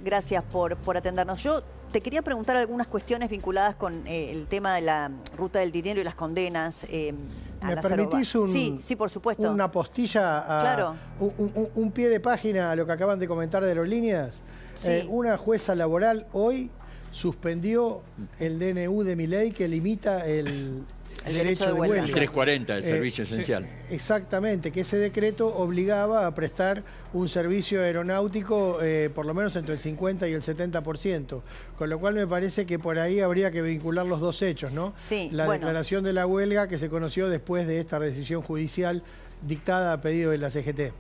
gracias por atendernos. Yo te quería preguntar algunas cuestiones vinculadas con el tema de la ruta del dinero y las condenas. ¿Me permitís sí, por supuesto. Una postilla, Claro. un pie de página a lo que acaban de comentar de Aerolíneas? Sí. Una jueza laboral hoy suspendió el DNU de Milei que limita el derecho de huelga. El 340, el servicio esencial. Exactamente, que ese decreto obligaba a prestar un servicio aeronáutico por lo menos entre el 50 y el 70%, con lo cual me parece que por ahí habría que vincular los dos hechos, ¿no? Sí, la declaración de la huelga que se conoció después de esta decisión judicial dictada a pedido de la CGT.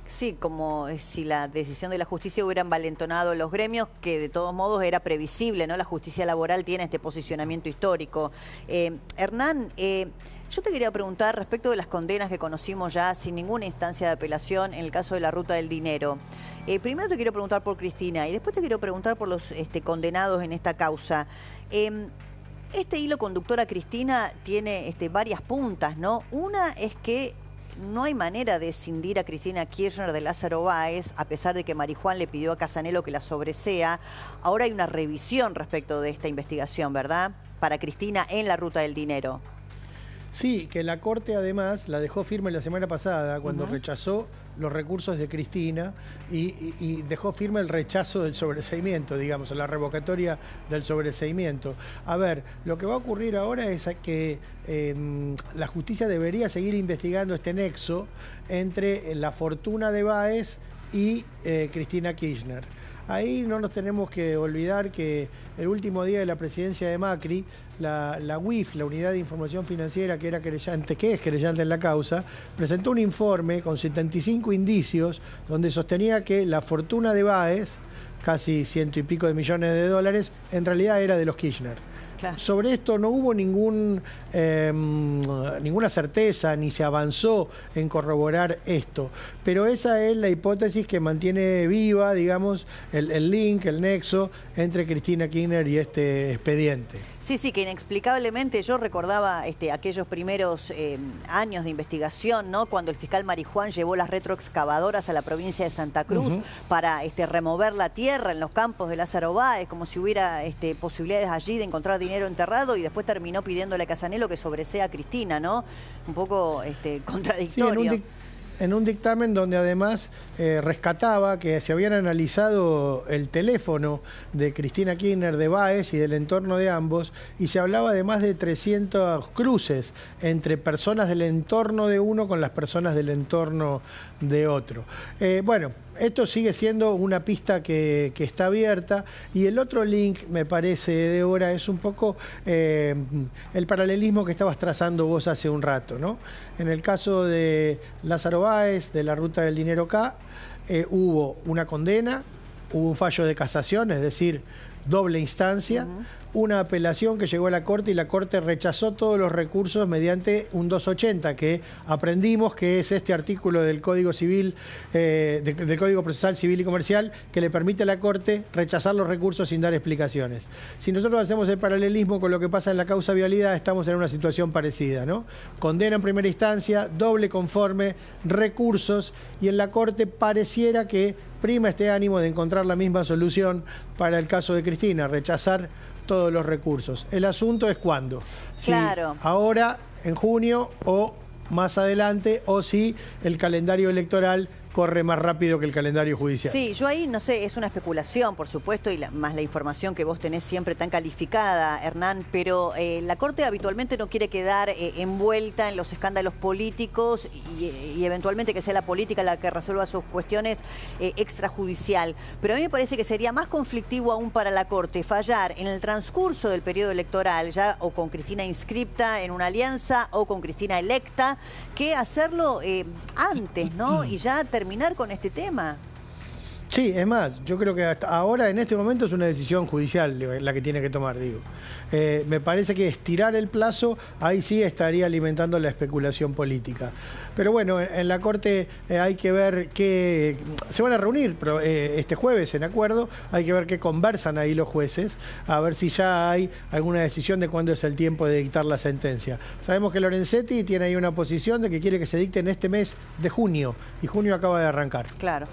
Sí, como si la decisión de la justicia hubiera envalentonado los gremios, que de todos modos era previsible, ¿no? La justicia laboral tiene este posicionamiento histórico. Hernán, yo te quería preguntar respecto de las condenas que conocimos ya sin ninguna instancia de apelación en el caso de la ruta del dinero. Primero te quiero preguntar por Cristina y después te quiero preguntar por los condenados en esta causa. Este hilo conductor a Cristina tiene varias puntas, ¿no? Una es que no hay manera de escindir a Cristina Kirchner de Lázaro Báez, a pesar de que Marijuán le pidió a Casanelo que la sobresea. Ahora hay una revisión respecto de esta investigación, ¿verdad? Para Cristina en la ruta del dinero. Sí, que la Corte además la dejó firme la semana pasada cuando rechazó los recursos de Cristina y dejó firme el rechazo del sobreseimiento, digamos, la revocatoria del sobreseimiento. A ver, lo que va a ocurrir ahora es que la justicia debería seguir investigando este nexo entre la fortuna de Báez y Cristina Kirchner. Ahí no nos tenemos que olvidar que el último día de la presidencia de Macri, la UIF, la Unidad de Información Financiera, que es querellante en la causa, presentó un informe con 75 indicios donde sostenía que la fortuna de Báez, casi 100 y pico de millones de dólares, en realidad era de los Kirchner. Claro. Sobre esto no hubo ninguna certeza, ni se avanzó en corroborar esto. Pero esa es la hipótesis que mantiene viva, digamos, el link, el nexo entre Cristina Kirchner y este expediente. Sí, sí, que inexplicablemente yo recordaba aquellos primeros años de investigación, ¿no? Cuando el fiscal Marijuán llevó las retroexcavadoras a la provincia de Santa Cruz para remover la tierra en los campos de Lázaro Báez, como si hubiera posibilidades allí de encontrar dinero enterrado, y después terminó pidiéndole a Casanelo que sobresea a Cristina, ¿no? Un poco contradictorio. Sí, en un dictamen donde además rescataba que se habían analizado el teléfono de Cristina Kirchner, de Báez y del entorno de ambos, y se hablaba de más de 300 cruces entre personas del entorno de uno con las personas del entorno de otro. Bueno, esto sigue siendo una pista que está abierta, y el otro link, me parece, Débora, es un poco el paralelismo que estabas trazando vos hace un rato, ¿no? En el caso de Lázaro Báez, de la ruta del dinero K, hubo una condena, hubo un fallo de casación, es decir, doble instancia, una apelación que llegó a la Corte y la Corte rechazó todos los recursos mediante un 280, que aprendimos que es este artículo del Código Civil, del Código Procesal Civil y Comercial, que le permite a la Corte rechazar los recursos sin dar explicaciones. Si nosotros hacemos el paralelismo con lo que pasa en la causa Vialidad, estamos en una situación parecida, ¿no? Condena en primera instancia, doble conforme, recursos, y en la Corte pareciera que prima este ánimo de encontrar la misma solución para el caso de Cristina, rechazar todos los recursos. El asunto es cuándo. Claro. Si ahora, en junio, o más adelante, o si el calendario electoral corre más rápido que el calendario judicial. Sí, yo ahí no sé, es una especulación, por supuesto, y más la información que vos tenés siempre tan calificada, Hernán, pero la Corte habitualmente no quiere quedar envuelta en los escándalos políticos y eventualmente que sea la política la que resuelva sus cuestiones extrajudicial. Pero a mí me parece que sería más conflictivo aún para la Corte fallar en el transcurso del periodo electoral, ya o con Cristina inscripta en una alianza o con Cristina electa, que hacerlo antes, ¿no? Y ya terminar con este tema. Sí, es más, yo creo que hasta ahora, en este momento, es una decisión judicial la que tiene que tomar, digo. Me parece que estirar el plazo, ahí sí estaría alimentando la especulación política. Pero bueno, en la Corte hay que ver qué... Se van a reunir este jueves en acuerdo, hay que ver qué conversan ahí los jueces, a ver si ya hay alguna decisión de cuándo es el tiempo de dictar la sentencia. Sabemos que Lorenzetti tiene ahí una posición de que quiere que se dicte en este mes de junio, y junio acaba de arrancar. Claro.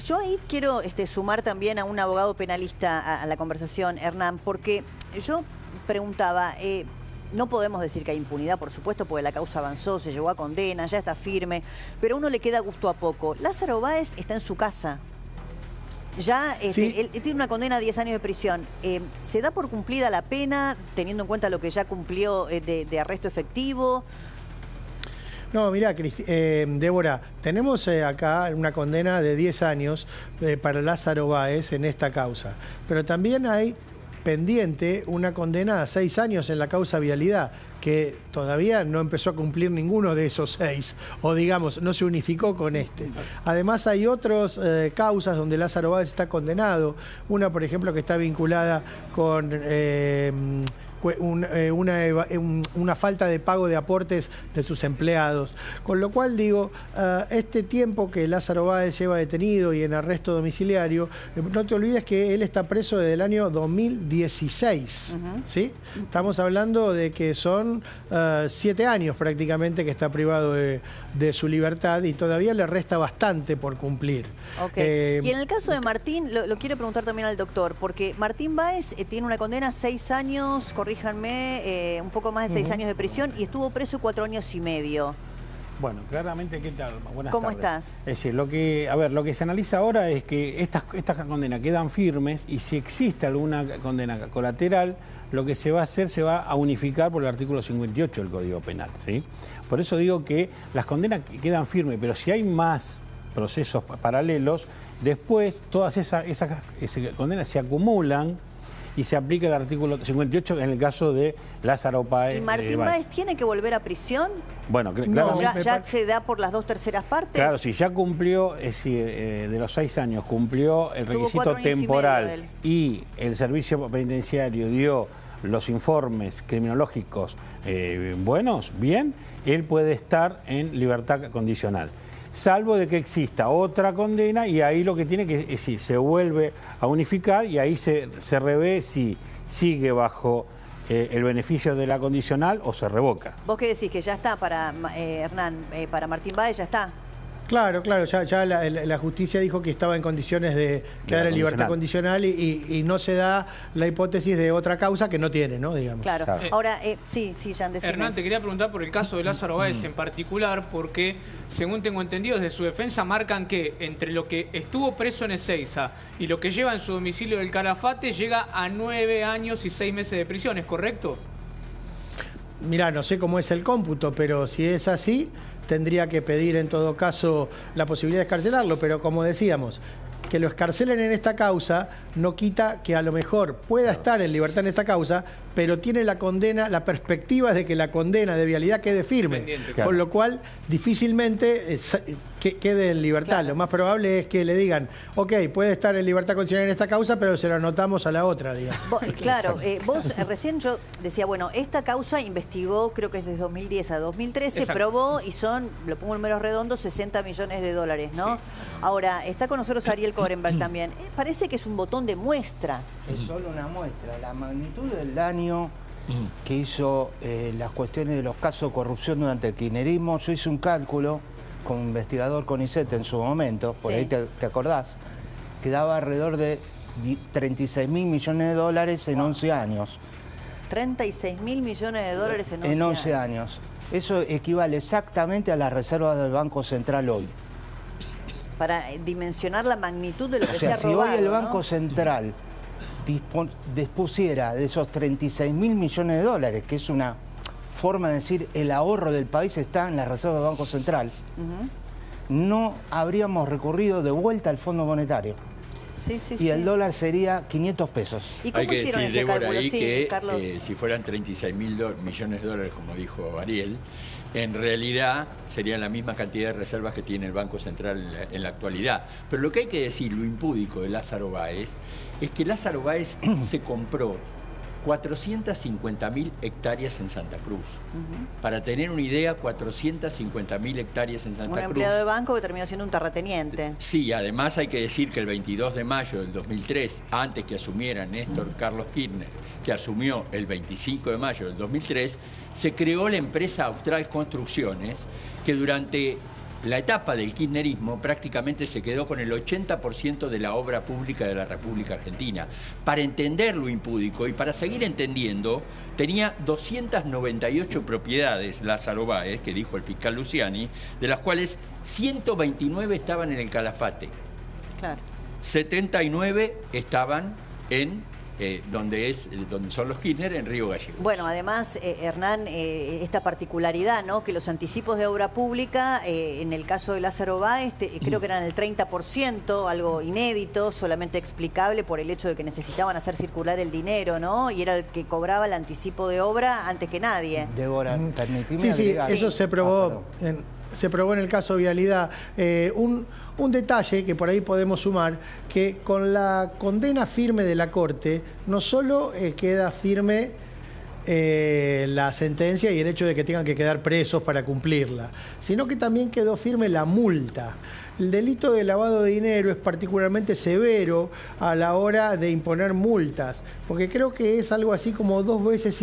Yo ahí quiero quiero sumar también a un abogado penalista a la conversación, Hernán, porque yo preguntaba, no podemos decir que hay impunidad, por supuesto, porque la causa avanzó, se llegó a condena, ya está firme, pero a uno le queda gusto a poco. Lázaro Báez está en su casa. Ya Sí. él tiene una condena a 10 años de prisión. ¿Se da por cumplida la pena, teniendo en cuenta lo que ya cumplió de arresto efectivo? No, mirá, Débora, tenemos acá una condena de 10 años para Lázaro Báez en esta causa, pero también hay pendiente una condena a 6 años en la causa vialidad, que todavía no empezó a cumplir ninguno de esos 6, o digamos, no se unificó con este. Además hay otras causas donde Lázaro Báez está condenado, una por ejemplo que está vinculada con una falta de pago de aportes de sus empleados. Con lo cual digo, este tiempo que Lázaro Báez lleva detenido y en arresto domiciliario, no te olvides que él está preso desde el año 2016. ¿Sí? Estamos hablando de que son 7 años prácticamente que está privado de su libertad y todavía le resta bastante por cumplir. Okay. Y en el caso de Martín, lo quiero preguntar también al doctor, porque Martín Báez tiene una condena 6 años, corríjanme, un poco más de 6 años de prisión y estuvo preso 4 años y medio. Bueno, claramente, ¿qué tal? Buenas ¿Cómo tardes. estás? Es decir, lo que se analiza ahora es que estas condenas quedan firmes y si existe alguna condena colateral, lo que se va a hacer, se va a unificar por el artículo 58 del Código Penal, ¿sí? Por eso digo que las condenas quedan firmes, pero si hay más procesos paralelos, después todas esas condenas se acumulan y se aplica el artículo 58 en el caso de Lázaro Báez. ¿Y Martín Báez tiene que volver a prisión? Bueno, No, claramente. ¿Ya se da por las 2/3 partes? Claro, si ya cumplió, es decir, de los 6 años, cumplió el Tuvo requisito 4 años y medio temporal él. y el servicio penitenciario dio los informes criminológicos buenos, bien, él puede estar en libertad condicional. Salvo de que exista otra condena y ahí lo que tiene que es si se vuelve a unificar y ahí se revé si sigue bajo el beneficio de la condicional o se revoca. ¿Vos qué decís? Que ya está para Hernán, para Martín Báez ya está. Claro, ya la justicia dijo que estaba en condiciones de quedar en libertad condicional y no se da la hipótesis de otra causa que no tiene, ¿no? Digamos. Claro. Ahora, sí, Jan, decime. Hernán, te quería preguntar por el caso de Lázaro Báez en particular, porque según tengo entendido, desde su defensa marcan que entre lo que estuvo preso en Ezeiza y lo que lleva en su domicilio del Calafate llega a 9 años y 6 meses de prisión, ¿es correcto? Mirá, no sé cómo es el cómputo, pero si es así, tendría que pedir en todo caso la posibilidad de excarcelarlo, pero como decíamos, que lo excarcelen en esta causa no quita que a lo mejor pueda estar en libertad en esta causa, pero tiene la condena, la perspectiva de que la condena de vialidad quede firme, claro. Con lo cual difícilmente quede en libertad. Claro. Lo más probable es que le digan, ok, puede estar en libertad condicional en esta causa, pero se lo anotamos a la otra, digamos. Claro, vos recién yo decía, bueno, esta causa investigó, creo que es desde 2010 a 2013, Exacto. Probó y son, lo pongo en números redondos, 60 millones de dólares, ¿no? Sí. Ahora, está con nosotros Ariel Korenberg también. Parece que es un botón de muestra. Es solo una muestra. La magnitud del daño que hizo las cuestiones de los casos de corrupción durante el kirchnerismo, yo hice un cálculo como investigador con CONICET en su momento, por ahí te acordás, que daba alrededor de 36.000 millones de dólares en 11 años. 36.000 millones de dólares en 11 años. Eso equivale exactamente a las reservas del Banco Central hoy. Para dimensionar la magnitud de lo que se ha si robado, hoy el Banco ¿no? Central dispusiera de esos 36.000 millones de dólares, que es una forma de decir el ahorro del país está en la reserva del Banco Central, no habríamos recurrido de vuelta al Fondo Monetario. Sí, sí, y el dólar sería 500 pesos. ¿Y cómo hicieron ese cálculo? Ahí Sí, que Carlos. si fueran 36.000 millones de dólares, como dijo Ariel, en realidad serían la misma cantidad de reservas que tiene el Banco Central en la actualidad. Pero lo que hay que decir, lo impúdico de Lázaro Báez, es que Lázaro Báez se compró 450.000 hectáreas en Santa Cruz. Para tener una idea, 450.000 hectáreas en Santa Cruz. Un empleado de banco que terminó siendo un terrateniente. Sí, además hay que decir que el 22 de mayo del 2003, antes que asumiera Néstor Carlos Kirchner, que asumió el 25 de mayo del 2003, se creó la empresa Austral Construcciones, que durante La etapa del kirchnerismo prácticamente se quedó con el 80% de la obra pública de la República Argentina. Para entender lo impúdico y para seguir entendiendo, tenía 298 propiedades Lázaro Báez, que dijo el fiscal Luciani, de las cuales 129 estaban en el Calafate. Claro. 79 estaban en donde son los Kirchner, en Río Gallegos. Bueno, además, Hernán, esta particularidad, ¿no? Que los anticipos de obra pública, en el caso de Lázaro Báez, creo que eran el 30%, algo inédito, solamente explicable por el hecho de que necesitaban hacer circular el dinero, ¿no? Y era el que cobraba el anticipo de obra antes que nadie. Débora, permitime Sí, agregar. eso se probó. Se probó en el caso Vialidad. Un detalle que por ahí podemos sumar, que con la condena firme de la Corte, no solo queda firme la sentencia y el hecho de que tengan que quedar presos para cumplirla, sino que también quedó firme la multa. El delito de lavado de dinero es particularmente severo a la hora de imponer multas, porque creo que es algo así como 2,5 veces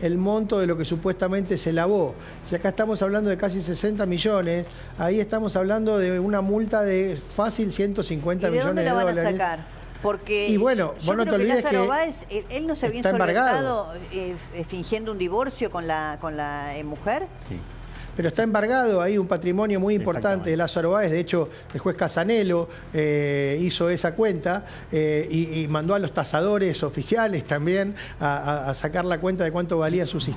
el monto de lo que supuestamente se lavó. Si acá estamos hablando de casi 60 millones, ahí estamos hablando de una multa de fácil 150 millones de dólares. ¿Y de dónde la van a sacar? Porque y bueno, yo no te creo que olvides Lázaro que Báez, él no se había está insolventado fingiendo un divorcio con la mujer. Sí. Pero está embargado ahí un patrimonio muy importante de Lázaro Báez. De hecho, el juez Casanelo hizo esa cuenta y mandó a los tasadores oficiales también a sacar la cuenta de cuánto valían sus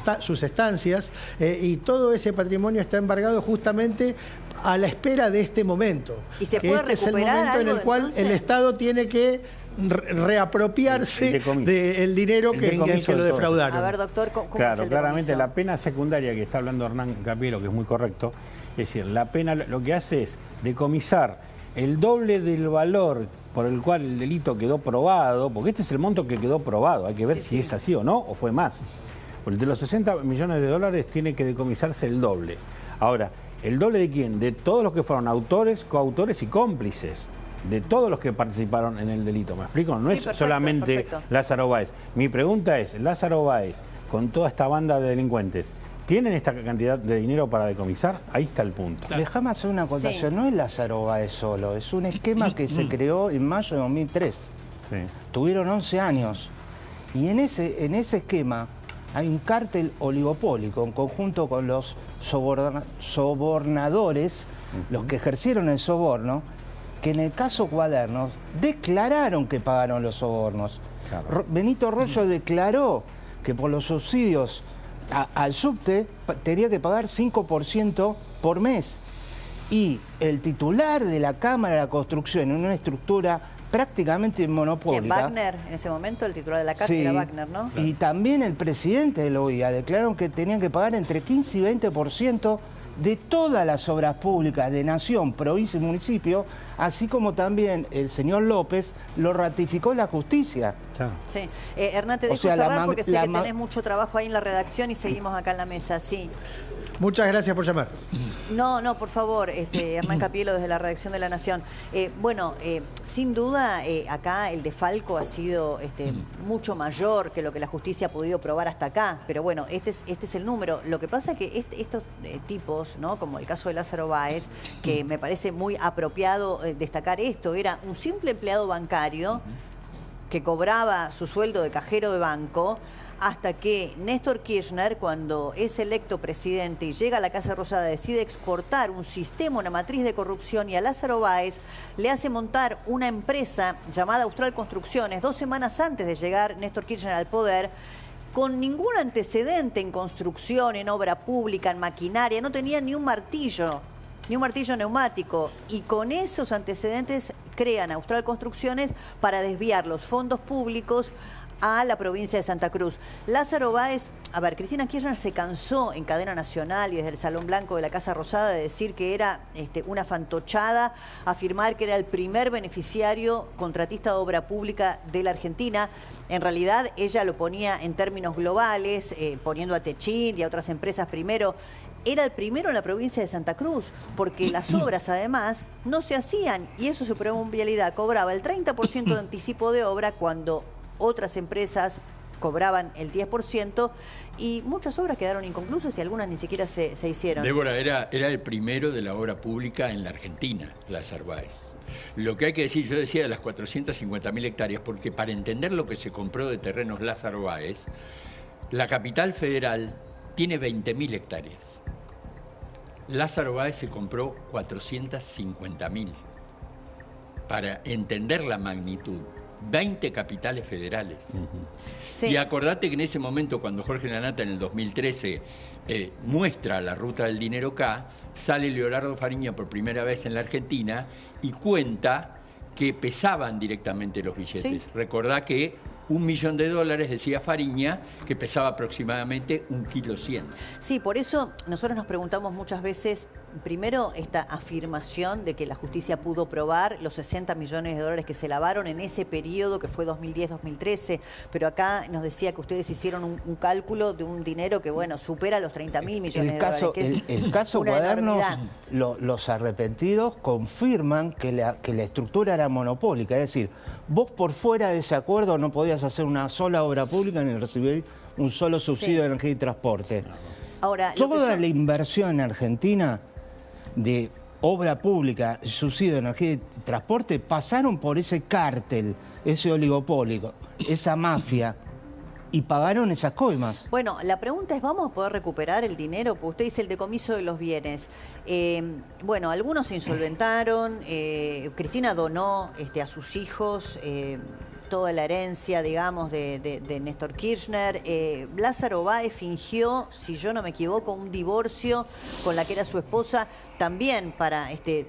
estancias. Y todo ese patrimonio está embargado justamente a la espera de este momento. ¿Y se puede recuperar es el momento en el algo, cual entonces? el Estado tiene que reapropiarse del dinero que lo defraudaron. A ver, doctor, ¿cómo claro, es el claramente decomiso? la pena secundaria que está hablando Hernán Capiero, que es muy correcto, es decir, la pena lo que hace es decomisar el doble del valor por el cual el delito quedó probado, porque este es el monto que quedó probado, hay que ver si es así o no, o fue más. Porque de los 60 millones de dólares tiene que decomisarse el doble. Ahora, ¿el doble de quién? De todos los que fueron autores, coautores y cómplices. De todos los que participaron en el delito, ¿me explico? No es solamente Lázaro Báez. Mi pregunta es, Lázaro Báez, con toda esta banda de delincuentes, ¿tienen esta cantidad de dinero para decomisar? Ahí está el punto. Claro. Déjame hacer una acotación, no es Lázaro Báez solo, es un esquema que se creó en mayo de 2003. Sí. Tuvieron 11 años y en ese esquema hay un cártel oligopólico en conjunto con los sobornadores, los que ejercieron el soborno, que en el caso Cuadernos declararon que pagaron los sobornos. Claro. Benito Rollo declaró que por los subsidios al subte tenía que pagar 5% por mes. Y el titular de la Cámara de la Construcción, en una estructura prácticamente monopólica... ¿Quién? Wagner, en ese momento, el titular de la cárcel era Wagner, ¿no? Claro. Y también el presidente de la OIA declararon que tenían que pagar entre 15 y 20% de todas las obras públicas de nación, provincia y municipio, así como también el señor López lo ratificó la justicia. Claro. Sí. Hernán, te dejo cerrar porque sé que tenés mucho trabajo ahí en la redacción y seguimos acá en la mesa, sí. Muchas gracias por llamar. No, por favor, Hernán Capielo desde la redacción de La Nación. Sin duda, acá el desfalco ha sido mucho mayor que lo que la justicia ha podido probar hasta acá, pero bueno, este es el número. Lo que pasa es que estos tipos, ¿no? Como el caso de Lázaro Báez, que me parece muy apropiado destacar esto, era un simple empleado bancario que cobraba su sueldo de cajero de banco, hasta que Néstor Kirchner, cuando es electo presidente y llega a la Casa Rosada, decide exportar un sistema, una matriz de corrupción, y a Lázaro Báez le hace montar una empresa llamada Austral Construcciones 2 semanas antes de llegar Néstor Kirchner al poder, con ningún antecedente en construcción, en obra pública, en maquinaria, no tenía ni un martillo neumático, y con esos antecedentes crean Austral Construcciones para desviar los fondos públicos a la provincia de Santa Cruz. Lázaro Báez, Cristina Kirchner se cansó en cadena nacional y desde el Salón Blanco de la Casa Rosada de decir que era una fantochada, afirmar que era el primer beneficiario contratista de obra pública de la Argentina. En realidad ella lo ponía en términos globales, poniendo a Techint y a otras empresas primero. Era el primero en la provincia de Santa Cruz, porque las obras además no se hacían, y eso se probó en Vialidad, cobraba el 30% de anticipo de obra cuando otras empresas cobraban el 10%, y muchas obras quedaron inconclusas y algunas ni siquiera se hicieron. Débora, era el primero de la obra pública en la Argentina, Lázaro Báez. Lo que hay que decir, yo decía de las 450.000 hectáreas, porque para entender lo que se compró de terrenos Lázaro Báez, la capital federal tiene 20.000 hectáreas. Lázaro Báez se compró 450.000. Para entender la magnitud, 20 capitales federales. Sí. Y acordate que en ese momento, cuando Jorge Lanata en el 2013 muestra la ruta del dinero K, sale Leonardo Fariña por primera vez en la Argentina y cuenta que pesaban directamente los billetes. Sí. Recordá que $1 millón, decía Fariña, que pesaba aproximadamente 1,1 kg. Sí, por eso nosotros nos preguntamos muchas veces, primero, esta afirmación de que la justicia pudo probar los 60 millones de dólares que se lavaron en ese periodo que fue 2010-2013, pero acá nos decía que ustedes hicieron un cálculo de un dinero que, bueno, supera los 30.000 millones de dólares. Que el caso una Cuadernos, enormidad. los arrepentidos confirman que la estructura era monopólica, es decir, vos por fuera de ese acuerdo no podías hacer una sola obra pública ni recibir un solo subsidio de energía y transporte. Ahora, Toda la inversión en Argentina de obra pública, subsidio de energía y transporte, pasaron por ese cártel, ese oligopolio, esa mafia, y pagaron esas coimas. Bueno, la pregunta es, ¿vamos a poder recuperar el dinero? Porque usted dice el decomiso de los bienes. Bueno, algunos se insolventaron, Cristina donó a sus hijos toda la herencia, digamos, de Néstor Kirchner. Lázaro Báez fingió, si yo no me equivoco, un divorcio con la que era su esposa, también para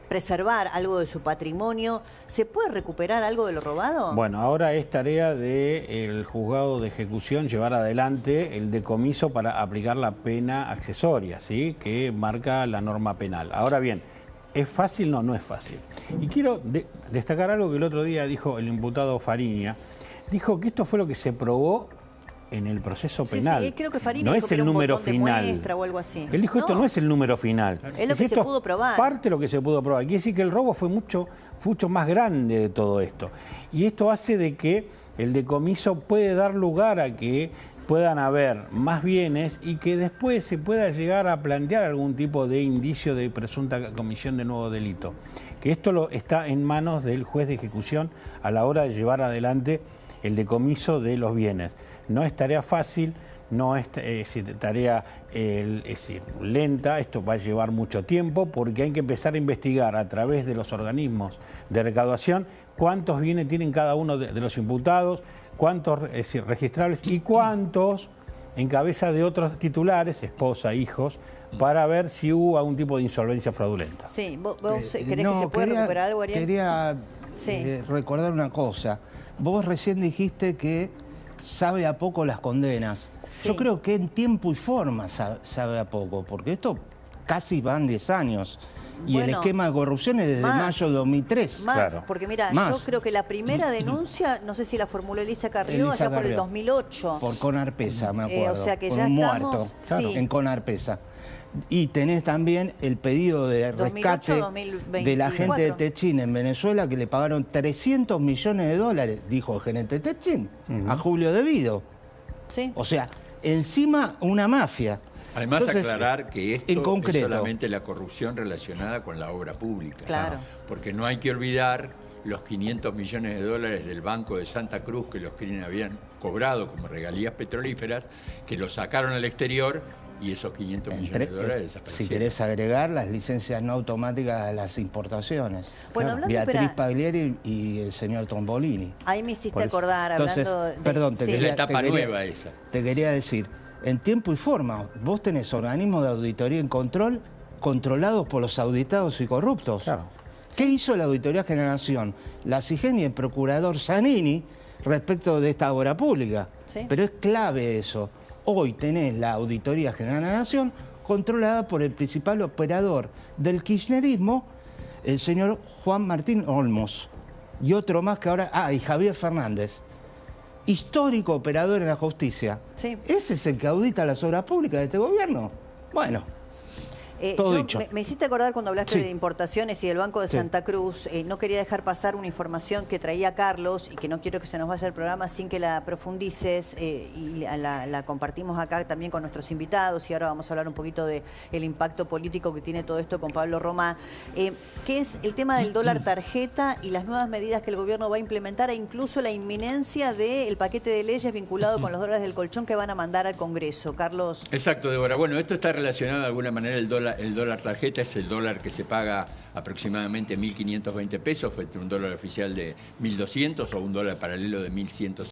preservar algo de su patrimonio. ¿Se puede recuperar algo de lo robado? Bueno, ahora es tarea del juzgado de ejecución llevar adelante el decomiso para aplicar la pena accesoria, ¿sí?, que marca la norma penal. Ahora bien, ¿es fácil? No, no es fácil. Y quiero destacar algo que el otro día dijo el imputado Fariña. Dijo que esto fue lo que se probó en el proceso penal. Sí, creo que Fariña no dijo es que el era un número botón de final. muestra o algo así. Él dijo, esto no es el número final. Es lo que se pudo probar. Parte de lo que se pudo probar. Quiere decir que el robo fue mucho más grande de todo esto. Y esto hace de que el decomiso puede dar lugar a que puedan haber más bienes y que después se pueda llegar a plantear algún tipo de indicio de presunta comisión de nuevo delito. Que esto está en manos del juez de ejecución a la hora de llevar adelante el decomiso de los bienes. No es tarea fácil, no es tarea lenta, esto va a llevar mucho tiempo porque hay que empezar a investigar a través de los organismos de recaudación cuántos bienes tienen cada uno de los imputados, cuántos registrables y cuántos en cabeza de otros titulares, esposa, hijos, para ver si hubo algún tipo de insolvencia fraudulenta. Sí, ¿vos querés que se pueda recuperar algo, Ariel? Quería recordar una cosa. Vos recién dijiste que sabe a poco las condenas. Sí. Yo creo que en tiempo y forma sabe a poco, porque esto casi van 10 años. Y el esquema de corrupción es desde mayo de 2003. Más, claro. Porque mira, yo creo que la primera denuncia, no sé si la formuló Elisa Carrió, allá por el 2008. Por Conarpesa, me acuerdo. O sea que con ya un estamos, muerto sí, en Conarpesa. Y tenés también el pedido de 2008, rescate 2024. de la gente de Techín en Venezuela, que le pagaron 300 millones de dólares, dijo el gerente de Techín, a Julio Devido. sí. O sea, encima una mafia. Además, Entonces, aclarar que esto en concreto, es solamente la corrupción relacionada con la obra pública. Claro. Porque no hay que olvidar los 500 millones de dólares del Banco de Santa Cruz que los Kirchner habían cobrado como regalías petrolíferas, que los sacaron al exterior y esos 500 millones de dólares desaparecieron. Si querés agregar las licencias no automáticas de las importaciones. Bueno, hablando, Beatriz espera, Paglieri y el señor Trombolini. ahí me hiciste Por eso. acordar, Entonces, hablando de... perdón, Es la etapa nueva esa. Te quería decir, en tiempo y forma, vos tenés organismos de auditoría en control controlados por los auditados y corruptos. Claro. ¿Qué hizo la Auditoría General de la Nación? La CIGEN y el procurador Zanini respecto de esta obra pública. Sí. Pero es clave eso. Hoy tenés la Auditoría General de la Nación controlada por el principal operador del kirchnerismo, el señor Juan Martín Olmos. Y otro más que ahora... y Javier Fernández. Histórico operador en la justicia. Sí. ¿Ese es el que audita las obras públicas de este gobierno? Bueno. Todo dicho. Me hiciste acordar cuando hablaste Sí. de importaciones y del Banco de Sí. Santa Cruz. No quería dejar pasar una información que traía Carlos y que no quiero que se nos vaya el programa sin que la profundices y la compartimos acá también con nuestros invitados, y ahora vamos a hablar un poquito del impacto político que tiene todo esto con Pablo Romá, que es el tema del dólar tarjeta y las nuevas medidas que el gobierno va a implementar e incluso la inminencia del paquete de leyes vinculado con los dólares del colchón que van a mandar al Congreso. Carlos. Exacto, Débora. Bueno, esto está relacionado de alguna manera, el dólar tarjeta es el dólar que se paga aproximadamente 1.520 pesos, frente a un dólar oficial de 1.200 o un dólar paralelo de 1.100.